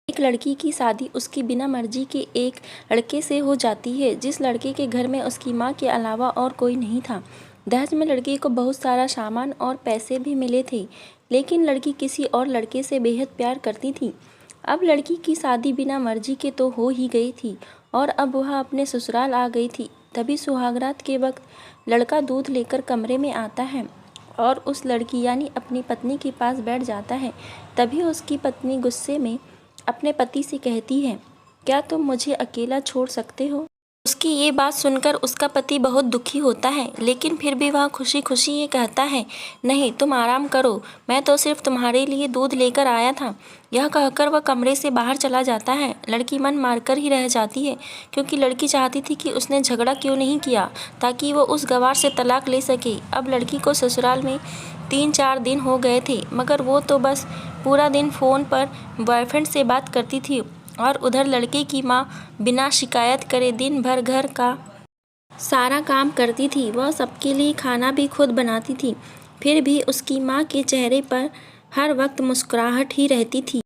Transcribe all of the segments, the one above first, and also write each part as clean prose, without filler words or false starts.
एक लड़की की शादी उसकी बिना मर्जी के एक लड़के से हो जाती है, जिस लड़के के घर में उसकी माँ के अलावा और कोई नहीं था। दहेज में लड़की को बहुत सारा सामान और पैसे भी मिले थे, लेकिन लड़की किसी और लड़के से बेहद प्यार करती थी। अब लड़की की शादी बिना मर्जी के तो हो ही गई थी और अब वह अपने ससुराल आ गई थी। तभी सुहागरात के वक्त लड़का दूध लेकर कमरे में आता है और उस लड़की यानी अपनी पत्नी के पास बैठ जाता है। तभी उसकी पत्नी गुस्से में अपने पति से कहती है, क्या तुम मुझे अकेला छोड़ सकते हो? उसकी ये बात सुनकर उसका पति बहुत दुखी होता है, लेकिन फिर भी वह खुशी खुशी ये कहता है, नहीं तुम आराम करो, मैं तो सिर्फ तुम्हारे लिए दूध लेकर आया था। यह कहकर वह कमरे से बाहर चला जाता है। लड़की मन मारकर ही रह जाती है, क्योंकि लड़की चाहती थी कि उसने झगड़ा क्यों नहीं किया ताकि वो उस गवार से तलाक ले सके। अब लड़की को ससुराल में 3-4 दिन हो गए थे, मगर वो तो बस पूरा दिन फ़ोन पर बॉयफ्रेंड से बात करती थी और उधर लड़के की माँ बिना शिकायत करे दिन भर घर का सारा काम करती थी। वह सबके लिए खाना भी खुद बनाती थी, फिर भी उसकी माँ के चेहरे पर हर वक्त मुस्कुराहट ही रहती थी।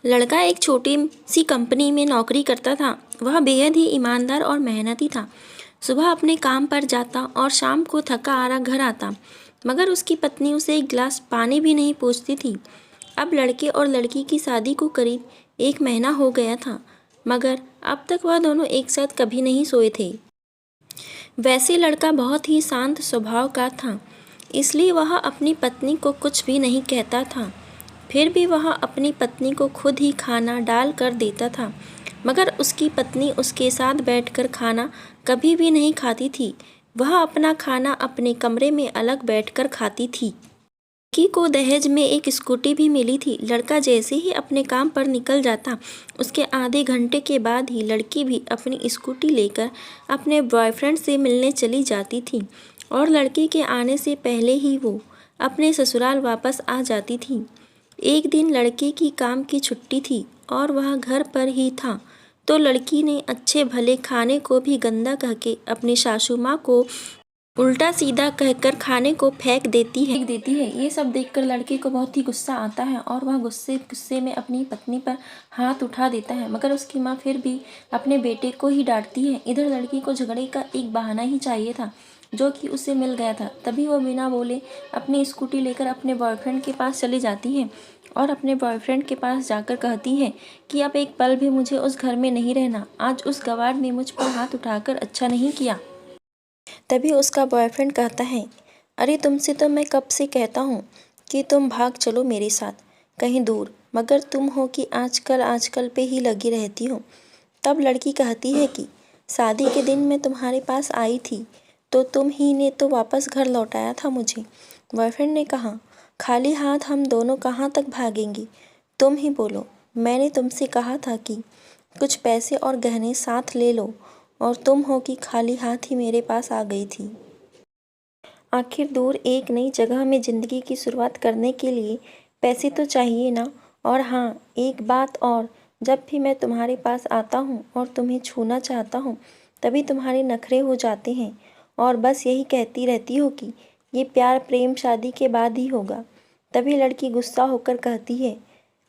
लड़का एक छोटी सी कंपनी में नौकरी करता था। वह बेहद ही ईमानदार और मेहनती था। सुबह अपने काम पर जाता और शाम को थका हारा घर आता, मगर उसकी पत्नी उसे एक गिलास पानी भी नहीं पूछती थी। अब लड़के और लड़की की शादी को करीब 1 महीना हो गया था, मगर अब तक वह दोनों एक साथ कभी नहीं सोए थे। वैसे लड़का बहुत ही शांत स्वभाव का था, इसलिए वह अपनी पत्नी को कुछ भी नहीं कहता था। फिर भी वह अपनी पत्नी को खुद ही खाना डाल कर देता था, मगर उसकी पत्नी उसके साथ बैठकर खाना कभी भी नहीं खाती थी। वह अपना खाना अपने कमरे में अलग बैठकर खाती थी। लड़की को दहेज में एक स्कूटी भी मिली थी। लड़का जैसे ही अपने काम पर निकल जाता, उसके आधे घंटे के बाद ही लड़की भी अपनी स्कूटी लेकर अपने बॉयफ्रेंड से मिलने चली जाती थी और लड़के के आने से पहले ही वो अपने ससुराल वापस आ जाती थी। एक दिन लड़के की काम की छुट्टी थी और वह घर पर ही था, तो लड़की ने अच्छे भले खाने को भी गंदा कह के अपनी सासू माँ को उल्टा सीधा कहकर खाने को फेंक देती है। ये सब देखकर लड़के को बहुत ही गुस्सा आता है और वह गुस्से गुस्से में अपनी पत्नी पर हाथ उठा देता है, मगर उसकी माँ फिर भी अपने बेटे को ही डांटती है। इधर लड़की को झगड़े का एक बहाना ही चाहिए था, जो कि उसे मिल गया था। तभी वो बिना बोले अपनी स्कूटी लेकर अपने बॉयफ्रेंड के पास चली जाती है और अपने बॉयफ्रेंड के पास जाकर कहती है कि अब एक पल भी मुझे उस घर में नहीं रहना। आज उस गवार ने मुझ पर हाथ उठाकर अच्छा नहीं किया। तभी उसका बॉयफ्रेंड कहता है, अरे तुमसे तो मैं कब से कहता हूँ कि तुम भाग चलो मेरे साथ कहीं दूर, मगर तुम हो कि आजकल पे ही लगी रहती हो। तब लड़की कहती है कि शादी के दिन मैं तुम्हारे पास आई थी तो तुम ही ने तो वापस घर लौटाया था मुझे। बॉयफ्रेंड ने कहा, खाली हाथ हम दोनों कहाँ तक भागेंगे, तुम ही बोलो। मैंने तुमसे कहा था कि कुछ पैसे और गहने साथ ले लो, और तुम हो कि खाली हाथ ही मेरे पास आ गई थी। आखिर दूर एक नई जगह में ज़िंदगी की शुरुआत करने के लिए पैसे तो चाहिए ना। और हाँ, एक बात और, जब भी मैं तुम्हारे पास आता हूँ और तुम्हें छूना चाहता हूँ, तभी तुम्हारे नखरे हो जाते हैं और बस यही कहती रहती हो कि ये प्यार प्रेम शादी के बाद ही होगा। तभी लड़की गुस्सा होकर कहती है,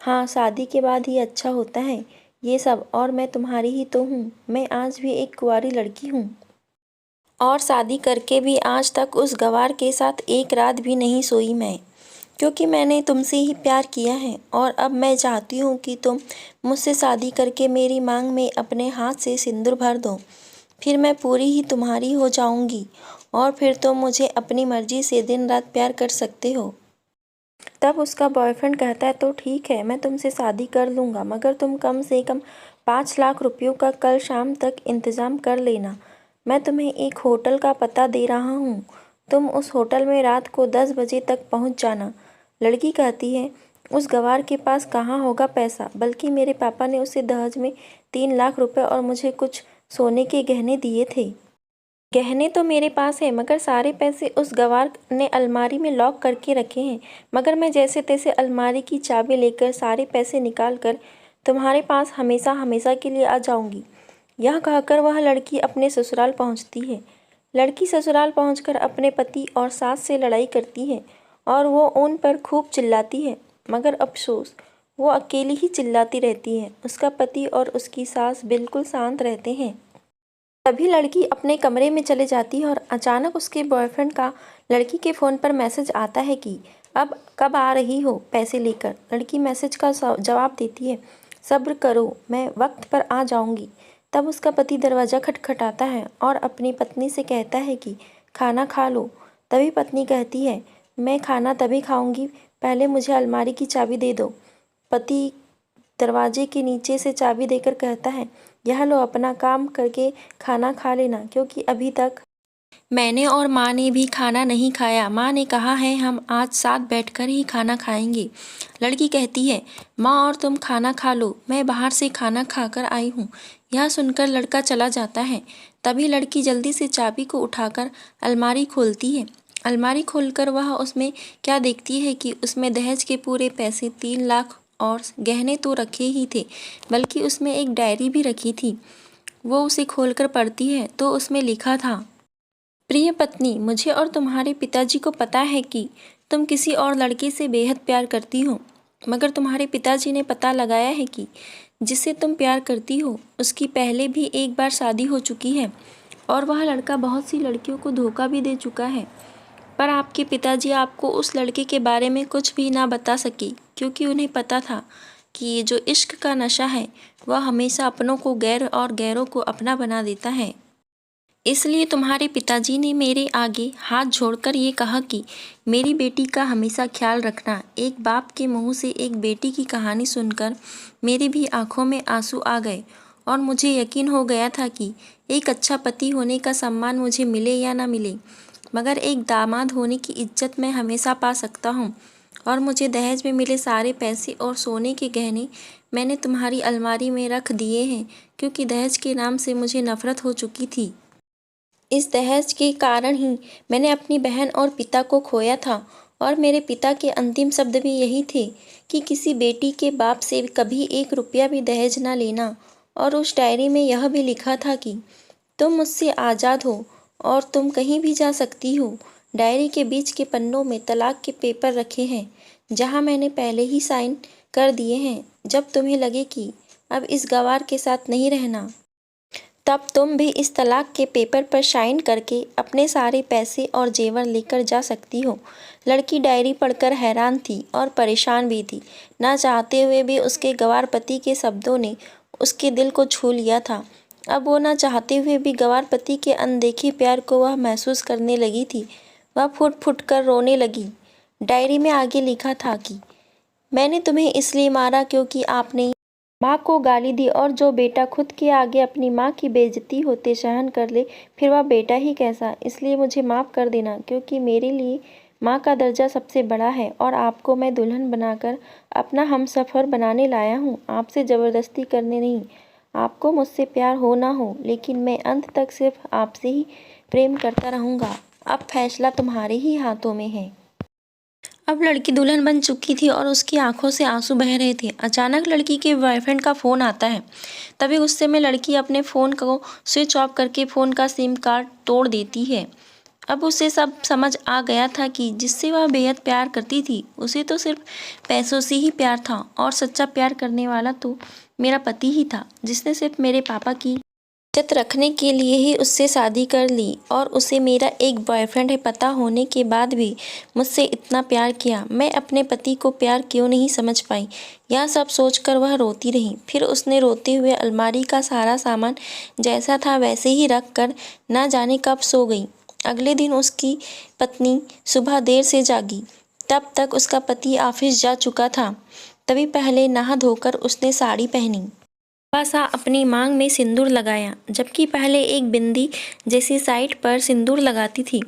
हाँ शादी के बाद ही अच्छा होता है ये सब, और मैं तुम्हारी ही तो हूँ। मैं आज भी एक कुंवारी लड़की हूँ और शादी करके भी आज तक उस गवार के साथ एक रात भी नहीं सोई मैं, क्योंकि मैंने तुमसे ही प्यार किया है। और अब मैं चाहती हूँ कि तुम मुझसे शादी करके मेरी मांग में अपने हाथ से सिंदूर भर दो, फिर मैं पूरी ही तुम्हारी हो जाऊँगी और फिर तुम मुझे अपनी मर्जी से दिन रात प्यार कर सकते हो। तब उसका बॉयफ्रेंड कहता है, तो ठीक है, मैं तुमसे शादी कर लूँगा, मगर तुम कम से कम 5 लाख रुपयों का कल शाम तक इंतज़ाम कर लेना। मैं तुम्हें एक होटल का पता दे रहा हूँ, तुम उस होटल में रात को 10 बजे तक पहुँच जाना। लड़की कहती है, उस गवार के पास कहाँ होगा पैसा, बल्कि मेरे पापा ने उसे दहेज में 3 लाख रुपए और मुझे कुछ सोने के गहने दिए थे। गहने तो मेरे पास है, मगर सारे पैसे उस गवार ने अलमारी में लॉक करके रखे हैं। मगर मैं जैसे तैसे अलमारी की चाबी लेकर सारे पैसे निकाल कर तुम्हारे पास हमेशा हमेशा के लिए आ जाऊंगी। यह कहकर वह लड़की अपने ससुराल पहुंचती है। लड़की ससुराल पहुंचकर अपने पति और सास से लड़ाई करती है और वो उन पर खूब चिल्लाती है, मगर अफसोस वो अकेली ही चिल्लाती रहती है। उसका पति और उसकी सास बिल्कुल शांत रहते हैं। तभी लड़की अपने कमरे में चले जाती है और अचानक उसके बॉयफ्रेंड का लड़की के फ़ोन पर मैसेज आता है कि अब कब आ रही हो पैसे लेकर। लड़की मैसेज का जवाब देती है, सब्र करो, मैं वक्त पर आ जाऊंगी। तब उसका पति दरवाज़ा खटखटाता है और अपनी पत्नी से कहता है कि खाना खा लो। तभी पत्नी कहती है, मैं खाना तभी खाऊंगी, पहले मुझे अलमारी की चाबी दे दो। पति दरवाजे के नीचे से चाबी देकर कहता है, यह लो, अपना काम करके खाना खा लेना, क्योंकि अभी तक मैंने और माँ ने भी खाना नहीं खाया। माँ ने कहा है हम आज साथ बैठकर ही खाना खाएंगे। लड़की कहती है, माँ और तुम खाना खा लो, मैं बाहर से खाना खाकर आई हूँ। यह सुनकर लड़का चला जाता है। तभी लड़की जल्दी से चाबी को उठाकर अलमारी खोलती है। अलमारी खोलकर वह उसमें क्या देखती है कि उसमें दहेज के पूरे पैसे 3 लाख और गहने तो रखे ही थे, बल्कि उसमें एक डायरी भी रखी थी। वो उसे खोलकर पढ़ती है तो उसमें लिखा था, प्रिय पत्नी, मुझे और तुम्हारे पिताजी को पता है कि तुम किसी और लड़के से बेहद प्यार करती हो, मगर तुम्हारे पिताजी ने पता लगाया है कि जिससे तुम प्यार करती हो उसकी पहले भी एक बार शादी हो चुकी है और वह लड़का बहुत सी लड़कियों को धोखा भी दे चुका है। पर आपके पिताजी आपको उस लड़के के बारे में कुछ भी ना बता सके, क्योंकि उन्हें पता था कि ये जो इश्क का नशा है वह हमेशा अपनों को गैर और गैरों को अपना बना देता है। इसलिए तुम्हारे पिताजी ने मेरे आगे हाथ जोड़कर ये कहा कि मेरी बेटी का हमेशा ख्याल रखना। एक बाप के मुंह से एक बेटी की कहानी सुनकर मेरी भी आंखों में आंसू आ गए और मुझे यकीन हो गया था कि एक अच्छा पति होने का सम्मान मुझे मिले या ना मिले, मगर एक दामाद होने की इज्जत मैं हमेशा पा सकता हूँ। और मुझे दहेज में मिले सारे पैसे और सोने के गहने मैंने तुम्हारी अलमारी में रख दिए हैं, क्योंकि दहेज के नाम से मुझे नफरत हो चुकी थी। इस दहेज के कारण ही मैंने अपनी बहन और पिता को खोया था और मेरे पिता के अंतिम शब्द भी यही थे कि किसी बेटी के बाप से कभी 1 रुपया भी दहेज ना लेना। और उस डायरी में यह भी लिखा था कि तुम मुझसे आज़ाद हो और तुम कहीं भी जा सकती हो। डायरी के बीच के पन्नों में तलाक के पेपर रखे हैं, जहां मैंने पहले ही साइन कर दिए हैं। जब तुम्हें लगे कि अब इस गवार के साथ नहीं रहना, तब तुम भी इस तलाक के पेपर पर साइन करके अपने सारे पैसे और जेवर लेकर जा सकती हो। लड़की डायरी पढ़कर हैरान थी और परेशान भी थी। ना चाहते हुए भी उसके गंवार पति के शब्दों ने उसके दिल को छू लिया था। अब वो ना चाहते हुए भी गंवार पति के अनदेखे प्यार को वह महसूस करने लगी थी। वह फुट फुट कर रोने लगी। डायरी में आगे लिखा था कि मैंने तुम्हें इसलिए मारा क्योंकि आपने माँ को गाली दी, और जो बेटा खुद के आगे अपनी माँ की बेइज्जती होते सहन कर ले, फिर वह बेटा ही कैसा। इसलिए मुझे माफ़ कर देना, क्योंकि मेरे लिए माँ का दर्जा सबसे बड़ा है और आपको मैं दुल्हन बनाकर अपना हमसफ़र बनाने लाया हूँ, आपसे ज़बरदस्ती करने नहीं। आपको मुझसे प्यार हो ना हो, लेकिन मैं अंत तक सिर्फ आपसे ही प्रेम करता रहूँगा। अब फैसला तुम्हारे ही हाथों में है। अब लड़की दुल्हन बन चुकी थी और उसकी आंखों से आंसू बह रहे थे। अचानक लड़की के बॉयफ्रेंड का फ़ोन आता है। तभी गुस्से में लड़की अपने फ़ोन को स्विच ऑफ करके फ़ोन का सिम कार्ड तोड़ देती है। अब उसे सब समझ आ गया था कि जिससे वह बेहद प्यार करती थी, उसे तो सिर्फ पैसों से ही प्यार था, और सच्चा प्यार करने वाला तो मेरा पति ही था, जिसने सिर्फ मेरे पापा की इज्जत रखने के लिए ही उससे शादी कर ली, और उसे मेरा एक बॉयफ्रेंड है पता होने के बाद भी मुझसे इतना प्यार किया। मैं अपने पति को प्यार क्यों नहीं समझ पाई। यह सब सोचकर वह रोती रही। फिर उसने रोते हुए अलमारी का सारा सामान जैसा था वैसे ही रख कर ना जाने कब सो गई। अगले दिन उसकी पत्नी सुबह देर से जागी। तब तक उसका पति ऑफिस जा चुका था। तभी पहले नहा धोकर उसने साड़ी पहनी, थोड़ा सा अपनी मांग में सिंदूर लगाया, जबकि पहले एक बिंदी जैसी साइड पर सिंदूर लगाती थी,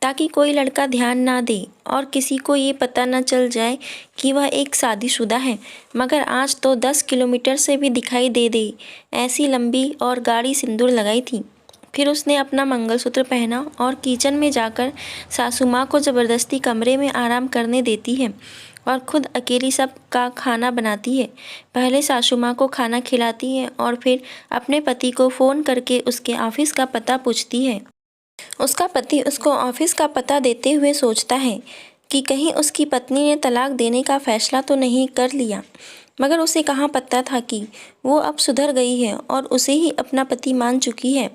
ताकि कोई लड़का ध्यान ना दे और किसी को ये पता ना चल जाए कि वह एक शादीशुदा है। मगर आज तो 10 किलोमीटर से भी दिखाई दे ऐसी लंबी और गाढ़ी सिंदूर लगाई थी। फिर उसने अपना मंगलसूत्र पहना और किचन में जाकर सासू माँ को ज़बरदस्ती कमरे में आराम करने देती है और खुद अकेली सब का खाना बनाती है। पहले सासू माँ को खाना खिलाती है और फिर अपने पति को फ़ोन करके उसके ऑफिस का पता पूछती है। उसका पति उसको ऑफिस का पता देते हुए सोचता है कि कहीं उसकी पत्नी ने तलाक देने का फैसला तो नहीं कर लिया। मगर उसे कहाँ पता था कि वो अब सुधर गई है और उसे ही अपना पति मान चुकी है।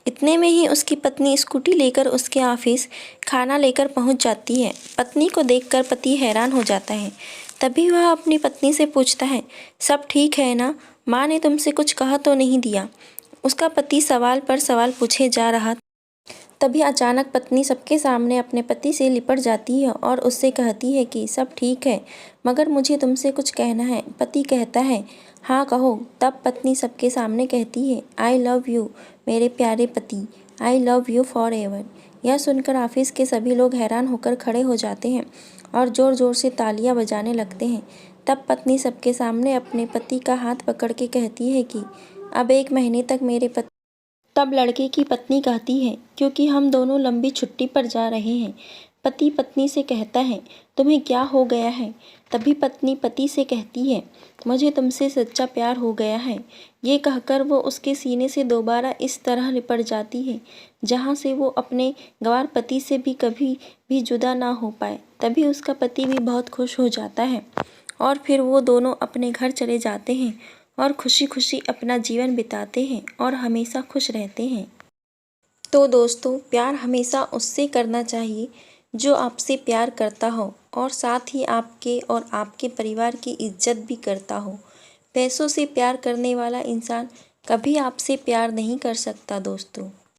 इतने में ही उसकी पत्नी स्कूटी लेकर उसके ऑफिस खाना लेकर पहुंच जाती है। पत्नी को देखकर पति हैरान हो जाता है। तभी वह अपनी पत्नी से पूछता है, सब ठीक है ना? माँ ने तुमसे कुछ कहा तो नहीं दिया? उसका पति सवाल पर सवाल पूछे जा रहा। तभी अचानक पत्नी सबके सामने अपने पति से लिपट जाती है और उससे कहती है कि सब ठीक है, मगर मुझे तुमसे कुछ कहना है। पति कहता है, हाँ कहो। तब पत्नी सबके सामने कहती है, आई लव यू मेरे प्यारे पति, I love you for ever. यह सुनकर ऑफिस के सभी लोग हैरान होकर खड़े हो जाते हैं और ज़ोर ज़ोर से तालियां बजाने लगते हैं। तब पत्नी सबके सामने अपने पति का हाथ पकड़ के कहती है कि अब 1 महीने तक मेरे पति। तब लड़के की पत्नी कहती है, क्योंकि हम दोनों लंबी छुट्टी पर जा रहे हैं। पति पत्नी से कहता है, तुम्हें क्या हो गया है? तभी पत्नी पति से कहती है, मुझे तुमसे सच्चा प्यार हो गया है। ये कहकर वो उसके सीने से दोबारा इस तरह लिपट जाती है जहाँ से वो अपने गंवार पति से भी कभी भी जुदा ना हो पाए। तभी उसका पति भी बहुत खुश हो जाता है और फिर वो दोनों अपने घर चले जाते हैं और खुशी खुशी अपना जीवन बिताते हैं और हमेशा खुश रहते हैं। तो दोस्तों, प्यार हमेशा उससे करना चाहिए जो आपसे प्यार करता हो और साथ ही आपके और आपके परिवार की इज्जत भी करता हो। पैसों से प्यार करने वाला इंसान कभी आपसे प्यार नहीं कर सकता दोस्तों।